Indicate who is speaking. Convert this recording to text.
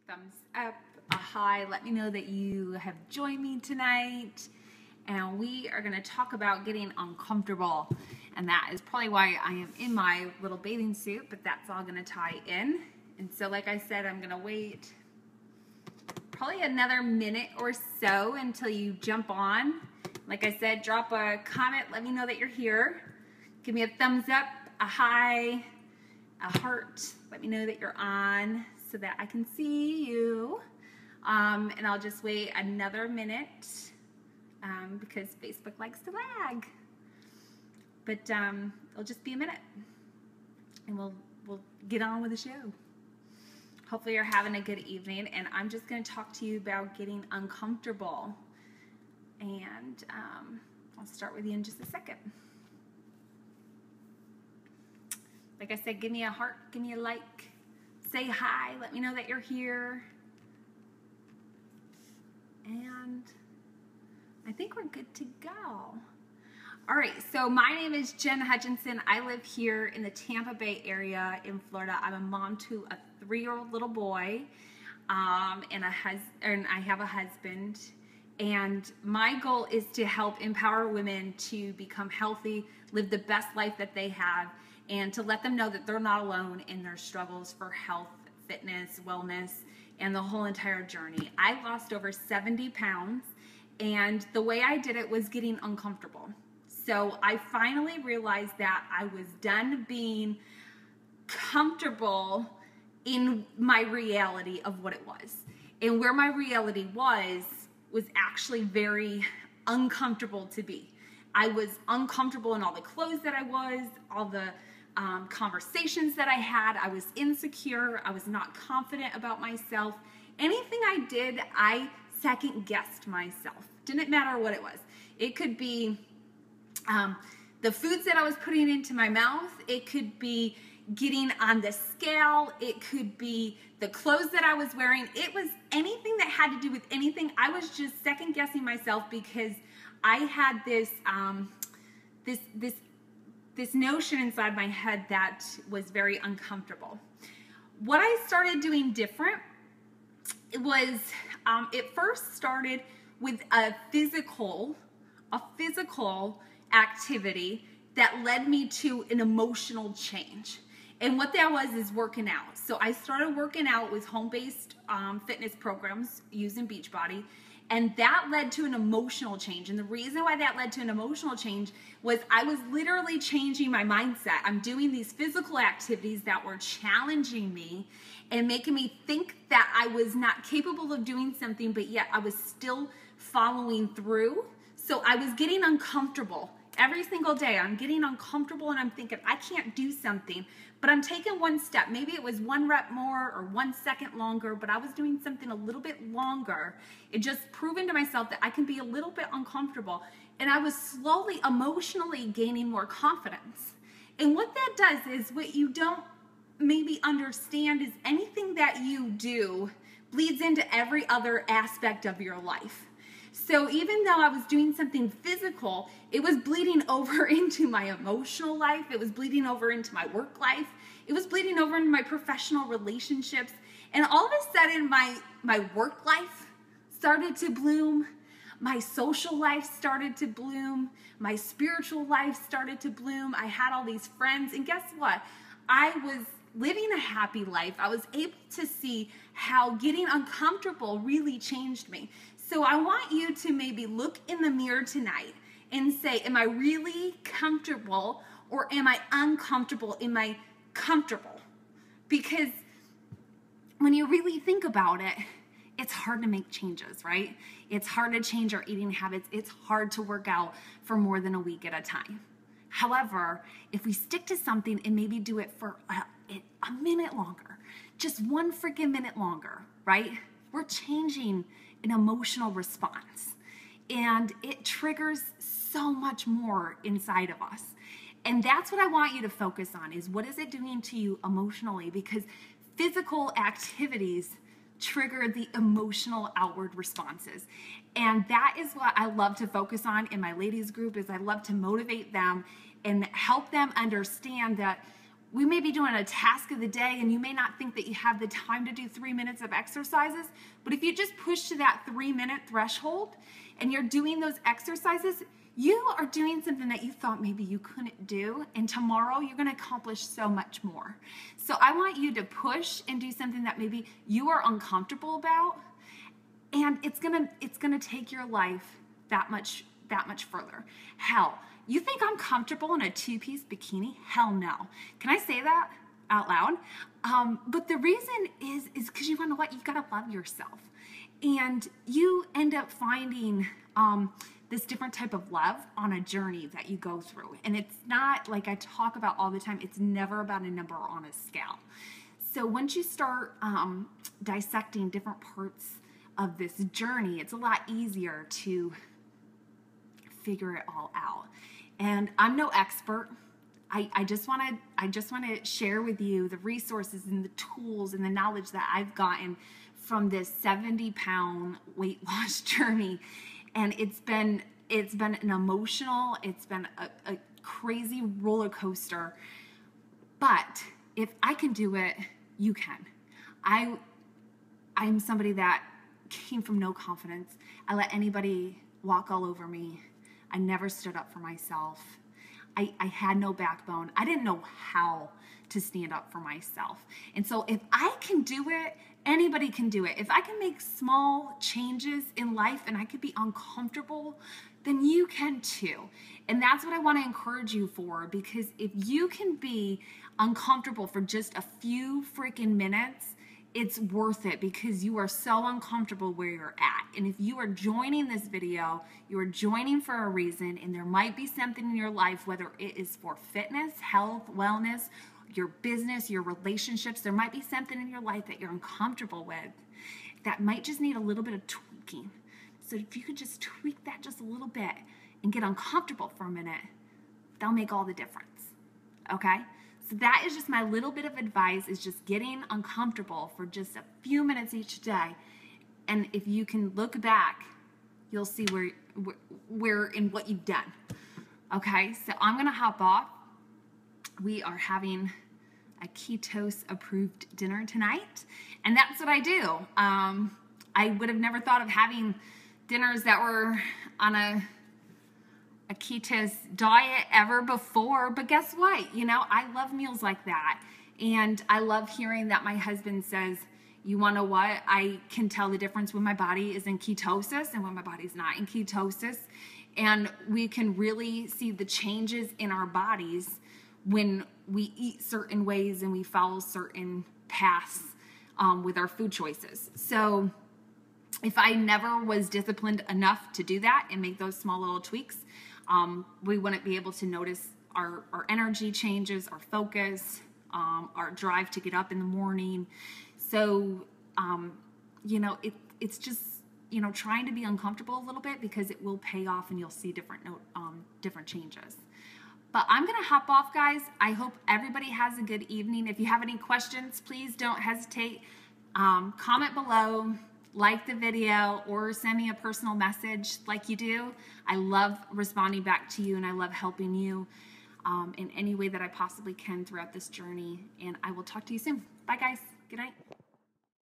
Speaker 1: thumbs up, a hi, let me know that you have joined me tonight. And we are going to talk about getting uncomfortable. And that is probably why I am in my little bathing suit, but that's all going to tie in. And so like I said, I'm going to wait probably another minute or so until you jump on. Like I said, drop a comment, let me know that you're here. Give me a thumbs up, a hi, a heart, let me know that you're on so that I can see you. And I'll just wait another minute because Facebook likes to lag. But it'll just be a minute and we'll get on with the show. Hopefully you're having a good evening, and I'm just going to talk to you about getting uncomfortable. And I'll start with you in just a second. Like I said, give me a heart, give me a like, say hi, let me know that you're here. And I think we're good to go. All right, so my name is Jen Hutchinson. I live here in the Tampa Bay area in Florida. I'm a mom to a 3-year-old little boy, and I have a husband. And my goal is to help empower women to become healthy, live the best life that they have, and to let them know that they're not alone in their struggles for health, fitness, wellness, and the whole entire journey. I lost over 70 pounds, and the way I did it was getting uncomfortable. So I finally realized that I was done being comfortable in my reality of what it was. And where my reality was actually very uncomfortable to be. I was uncomfortable in all the clothes that I was, all the conversations that I had. I was insecure. I was not confident about myself. Anything I did, I second guessed myself. Didn't matter what it was. It could be the foods that I was putting into my mouth. It could be getting on the scale. It could be the clothes that I was wearing. It was anything that had to do with anything. I was just second guessing myself because I had this this notion inside my head that was very uncomfortable. What I started doing different, it first started with a physical activity that led me to an emotional change. And what that was is working out. So I started working out with home-based fitness programs using Beachbody, and that led to an emotional change. And the reason why that led to an emotional change was I was literally changing my mindset. I'm doing these physical activities that were challenging me and making me think that I was not capable of doing something, but yet I was still following through. So I was getting uncomfortable. Every single day I'm getting uncomfortable and I'm thinking I can't do something, but I'm taking one step. Maybe it was 1 rep more or 1 second longer, but I was doing something a little bit longer. It just proving to myself that I can be a little bit uncomfortable. And I was slowly emotionally gaining more confidence. And what that does is, what you don't maybe understand is anything that you do bleeds into every other aspect of your life. So even though I was doing something physical, it was bleeding over into my emotional life. It was bleeding over into my work life. It was bleeding over into my professional relationships. And all of a sudden, my work life started to bloom. My social life started to bloom. My spiritual life started to bloom. I had all these friends. And guess what? I was living a happy life. I was able to see how getting uncomfortable really changed me. So I want you to maybe look in the mirror tonight and say, am I really comfortable or am I uncomfortable? Am I comfortable? Because when you really think about it, it's hard to make changes, right? It's hard to change our eating habits. It's hard to work out for more than a week at a time. However, if we stick to something and maybe do it for a minute longer, just 1 freaking minute longer, right? We're changing an emotional response, and it triggers so much more inside of us. And that's what I want you to focus on, is what is it doing to you emotionally? Because physical activities trigger the emotional outward responses. And that is what I love to focus on in my ladies group, is I love to motivate them and help them understand that we may be doing a task of the day and you may not think that you have the time to do 3 minutes of exercises, but if you just push to that 3-minute threshold and you're doing those exercises, you are doing something that you thought maybe you couldn't do, and tomorrow you're going to accomplish so much more. So I want you to push and do something that maybe you are uncomfortable about, and it's gonna take your life that much further. Hell, you think I'm comfortable in a 2-piece bikini? Hell no. Can I say that out loud? But the reason is because you gotta love yourself, and you end up finding this different type of love on a journey that you go through. And it's not, like I talk about all the time, it's never about a number on a scale. So once you start dissecting different parts of this journey, it's a lot easier to figure it all out. And I'm no expert. I just want to share with you the resources and the tools and the knowledge that I've gotten from this 70-pound weight loss journey. And it's been an emotional, it's been a crazy roller coaster. But if I can do it, you can. I'm somebody that came from no confidence. I let anybody walk all over me. I never stood up for myself. I had no backbone. I didn't know how to stand up for myself. And so if I can do it, anybody can do it. If I can make small changes in life and I could be uncomfortable, then you can too. And that's what I want to encourage you for, because if you can be uncomfortable for just a few freaking minutes, it's worth it, because you are so uncomfortable where you're at. And if you are joining this video, you are joining for a reason, and there might be something in your life, whether it is for fitness, health, wellness, your business, your relationships. There might be something in your life that you're uncomfortable with that might just need a little bit of tweaking. So if you could just tweak that just a little bit and get uncomfortable for a minute, that'll make all the difference. Okay? So that is just my little bit of advice, is just getting uncomfortable for just a few minutes each day. And if you can look back, you'll see where and what you've done. Okay? So I'm going to hop off. We are having a ketose approved dinner tonight, and that's what I do. I would have never thought of having dinners that were on a ketose diet ever before, but guess what? You know, I love meals like that, and I love hearing that my husband says, you want to know what? I can tell the difference when my body is in ketosis and when my body's not in ketosis, and we can really see the changes in our bodies when we eat certain ways and we follow certain paths with our food choices. So if I never was disciplined enough to do that and make those small little tweaks, we wouldn't be able to notice our energy changes, our focus, our drive to get up in the morning. So, you know, it's just, you know, trying to be uncomfortable a little bit, because it will pay off and you'll see different changes. But I'm going to hop off, guys. I hope everybody has a good evening. If you have any questions, please don't hesitate. Comment below, like the video, or send me a personal message like you do. I love responding back to you, and I love helping you in any way that I possibly can throughout this journey. And I will talk to you soon. Bye, guys. Good night.